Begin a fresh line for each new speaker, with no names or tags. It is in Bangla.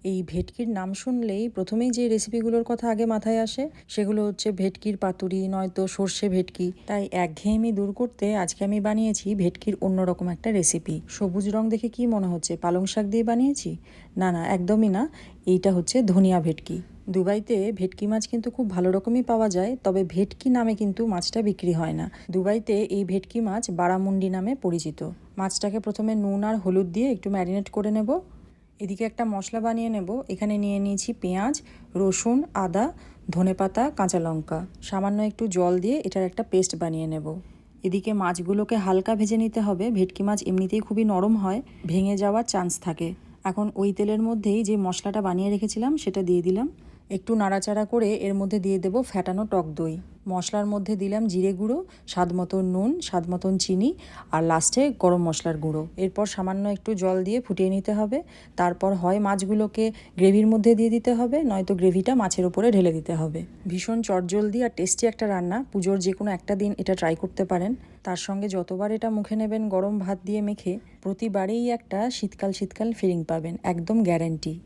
এই ভেটকির নাম শুনলেই প্রথমেই যে রেসিপিগুলোর কথা আগে মাথায় আসে সেগুলো হচ্ছে ভেটকির পাতুরি, নয়তো সর্ষে ভেটকি। তাই একঘেয়েমি দূর করতে আজকে আমি বানিয়েছি ভেটকির অন্যরকম একটা রেসিপি। সবুজ রং দেখে কি মনে হচ্ছে পালং শাক দিয়ে বানিয়েছি? না না, একদমই না। এইটা হচ্ছে ধনিয়া ভেটকি। দুবাইতে ভেটকি মাছ কিন্তু খুব ভালো রকমই পাওয়া যায়, তবে ভেটকি নামে কিন্তু মাছটা বিক্রি হয় না। দুবাইতে এই ভেটকি মাছ বারামুন্ডি নামে পরিচিত। মাছটাকে প্রথমে নুন আর হলুদ দিয়ে একটু ম্যারিনেট করে নেব। এদিকে একটা মশলা বানিয়ে নেব। এখানে নিয়ে নিয়েছি পেঁয়াজ, রসুন, আদা, ধনেপাতা, কাঁচা লঙ্কা। সামান্য একটু জল দিয়ে এটার একটা পেস্ট বানিয়ে নেব। এদিকে মাছগুলোকে হালকা ভেজে নিতে হবে। ভেটকি মাছ এমনিতেই খুবই নরম হয়, ভেঙে যাওয়ার চান্স থাকে। এখন ওই তেলের মধ্যেই যে মশলাটা বানিয়ে রেখেছিলাম সেটা দিয়ে দিলাম। একটু নাড়াচাড়া করে এর মধ্যে দিয়ে দেব ফ্যাটানো টক দই। মশলার মধ্যে দিলাম জিরে গুঁড়ো, স্বাদ মতন নুন, স্বাদ মতন চিনি, আর লাস্টে গরম মশলার গুঁড়ো। এরপর সামান্য একটু জল দিয়ে ফুটিয়ে নিতে হবে। তারপর হয় মাছগুলোকে গ্রেভির মধ্যে দিয়ে দিতে হবে, নয়তো গ্রেভিটা মাছের উপরে ঢেলে দিতে হবে। ভীষণ চটজলদি আর টেস্টি একটা রান্না। পুজোর যে কোনো একটা দিন এটা ট্রাই করতে পারেন। তার সঙ্গে যতবার এটা মুখে নেবেন গরম ভাত দিয়ে মেখে, প্রতিবারেই একটা শীতকাল শীতকাল ফিলিং পাবেন, একদম গ্যারান্টি।